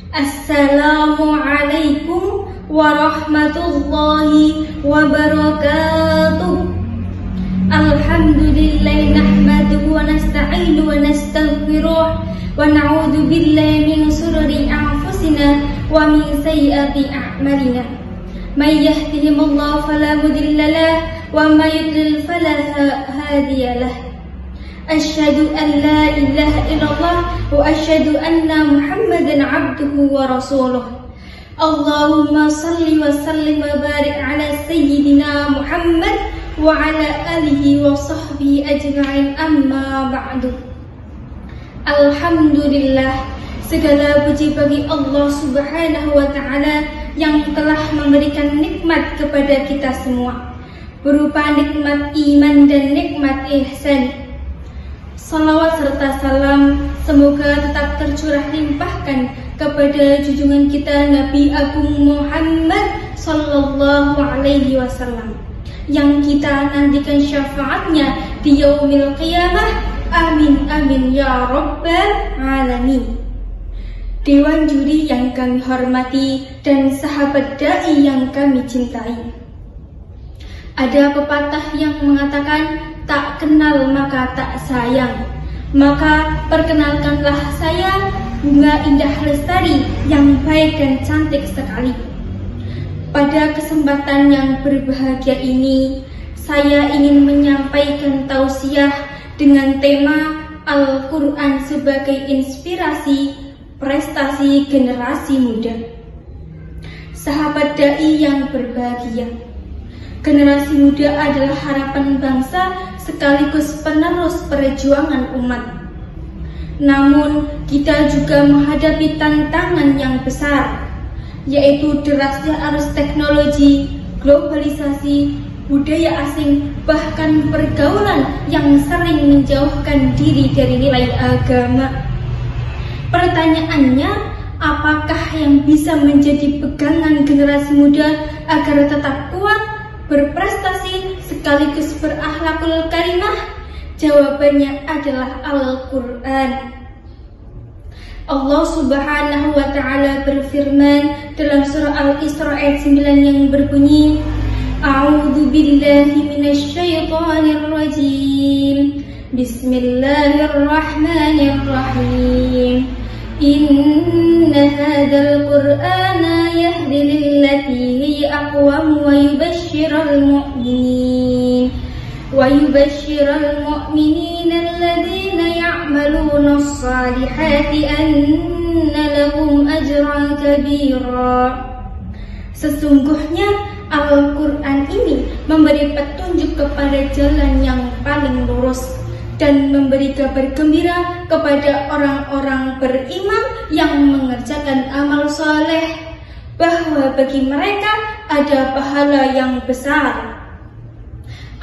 Assalamualaikum warahmatullahi wabarakatuh. Alhamdulillah nahmaduhu wa nasta'inu wa nastaghfiruh wa na'udzu billahi min shururi anfusina wa min sayyiati a'malina. May yahdihimullahu fala mudilla lahu wa may yudlil fala hadiya lahu. Asyhadu an la ilaha illallah wa asyhadu anna Muhammadan abduhu wa rasuluh. Allahumma salli wa sallim wa barik ala sayyidina Muhammad wa ala alihi wa sahbihi ajma'in, amma ba'du. Alhamdulillah, segala puji bagi Allah Subhanahu wa ta'ala yang telah memberikan nikmat kepada kita semua, berupa nikmat iman dan nikmat ihsan. Salawat serta salam semoga tetap tercurah limpahkan kepada junjungan kita Nabi Agung Muhammad Sallallahu Alaihi Wasallam, yang kita nantikan syafaatnya di yaumil qiyamah. Amin amin ya rabbal alamin. Dewan juri yang kami hormati dan sahabat dai yang kami cintai, ada pepatah yang mengatakan, tak kenal maka tak sayang. Maka perkenalkanlah saya, bunga indah lestari yang baik dan cantik sekali. Pada kesempatan yang berbahagia ini, saya ingin menyampaikan tausiah dengan tema Al-Quran sebagai inspirasi prestasi generasi muda. Sahabat dai yang berbahagia, generasi muda adalah harapan bangsa sekaligus penerus perjuangan umat. Namun, kita juga menghadapi tantangan yang besar, yaitu derasnya arus teknologi, globalisasi, budaya asing, bahkan pergaulan yang sering menjauhkan diri dari nilai agama. Pertanyaannya, apakah yang bisa menjadi pegangan generasi muda agar tetap kuat, berprestasi, sekaligus berakhlakul karimah? Jawabannya adalah Al-Quran. Allah Subhanahu wa ta'ala berfirman dalam surah Al-Isra ayat 9 yang berbunyi, A'udzu billahi minasyaitonir rajim. Bismillahirrahmanirrahim. Inna hadzal Qur'ana yahdi lillati hiya aqwam wa yubashshiral mu'minina alladhina ya'maluna as-salihati anna lahum ajran kabira. Sesungguhnya Al-Quran ini memberi petunjuk kepada jalan yang paling lurus dan memberi kabar gembira kepada orang-orang beriman yang mengerjakan amal soleh, bahwa bagi mereka ada pahala yang besar.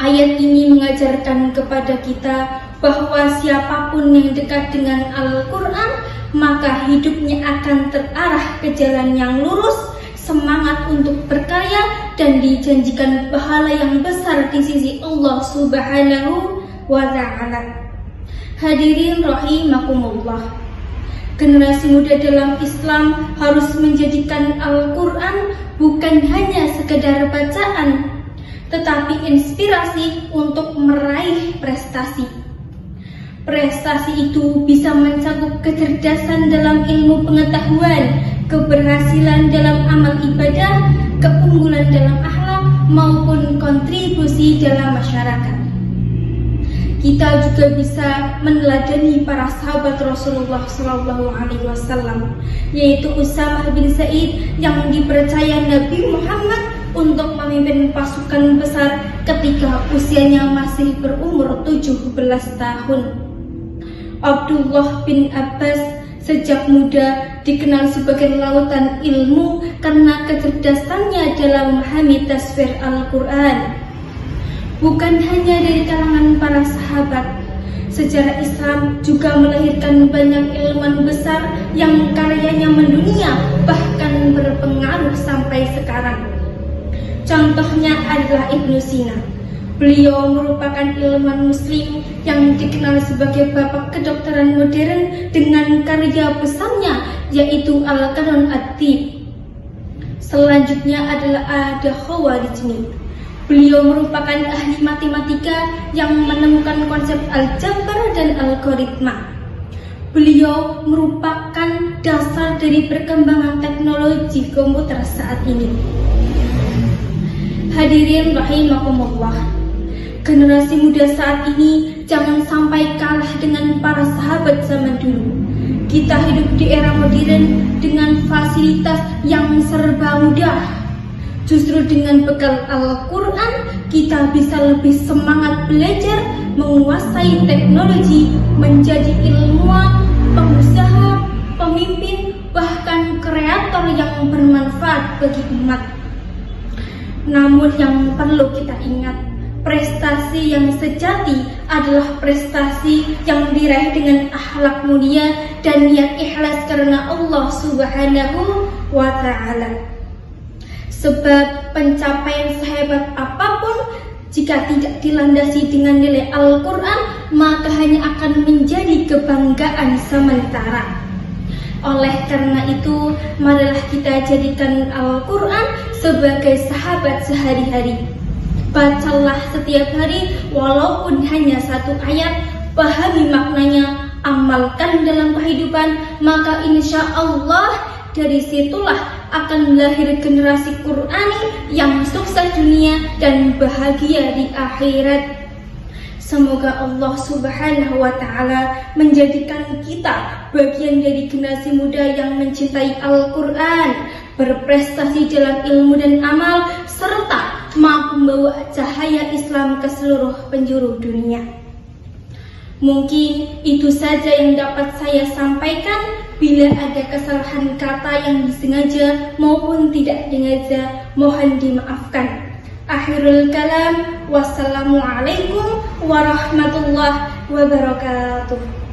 Ayat ini mengajarkan kepada kita bahwa siapapun yang dekat dengan Al-Quran, maka hidupnya akan terarah ke jalan yang lurus, semangat untuk berkarya, dan dijanjikan pahala yang besar di sisi Allah Subhanahu wa ta'ala. Hadirin rahimakumullah, generasi muda dalam Islam harus menjadikan Al-Quran bukan hanya sekedar bacaan, tetapi inspirasi untuk meraih prestasi. Prestasi itu bisa mencakup kecerdasan dalam ilmu pengetahuan, keberhasilan dalam amal ibadah, keunggulan dalam akhlak, maupun kontribusi dalam masyarakat. Kita juga bisa meneladani para sahabat Rasulullah SAW, yaitu Usamah bin Zaid yang dipercaya Nabi Muhammad untuk memimpin pasukan besar ketika usianya masih berumur 17 tahun. Abdullah bin Abbas sejak muda dikenal sebagai lautan ilmu karena kecerdasannya dalam memahami tafsir Al-Quran. Bukan hanya dari kalangan para sahabat, sejarah Islam juga melahirkan banyak ilmuwan besar yang karyanya mendunia, bahkan berpengaruh sampai sekarang. Contohnya adalah Ibnu Sina. Beliau merupakan ilmuwan muslim yang dikenal sebagai bapak kedokteran modern dengan karya besarnya yaitu Al-Qanon At-Tib. Selanjutnya adalah ada Khawarizmi. Beliau merupakan ahli matematika yang menemukan konsep aljabar dan algoritma. Beliau merupakan dasar dari perkembangan teknologi komputer saat ini. Hadirin rahimakumullah, generasi muda saat ini jangan sampai kalah dengan para sahabat zaman dulu. Kita hidup di era modern dengan fasilitas yang serba mudah. Justru dengan bekal Al-Quran, kita bisa lebih semangat belajar, menguasai teknologi, menjadi ilmuwan, pengusaha, pemimpin, bahkan kreator yang bermanfaat bagi umat. Namun yang perlu kita ingat, prestasi yang sejati adalah prestasi yang diraih dengan akhlak mulia dan niat ikhlas karena Allah Subhanahu wa Ta'ala. Sebab pencapaian sehebat apapun, jika tidak dilandasi dengan nilai Al-Quran, maka hanya akan menjadi kebanggaan sementara. Oleh karena itu, marilah kita jadikan Al-Quran sebagai sahabat sehari-hari. Bacalah setiap hari walaupun hanya satu ayat, pahami maknanya, amalkan dalam kehidupan, maka insya Allah dari situlah akan lahir generasi Qur'ani yang sukses dunia dan bahagia di akhirat. Semoga Allah Subhanahu wa Ta'ala menjadikan kita bagian dari generasi muda yang mencintai Al-Quran, berprestasi dalam ilmu dan amal, serta mampu membawa cahaya Islam ke seluruh penjuru dunia. Mungkin itu saja yang dapat saya sampaikan. Bila ada kesalahan kata yang disengaja maupun tidak disengaja, mohon dimaafkan. Akhirul kalam, wassalamualaikum warahmatullahi wabarakatuh.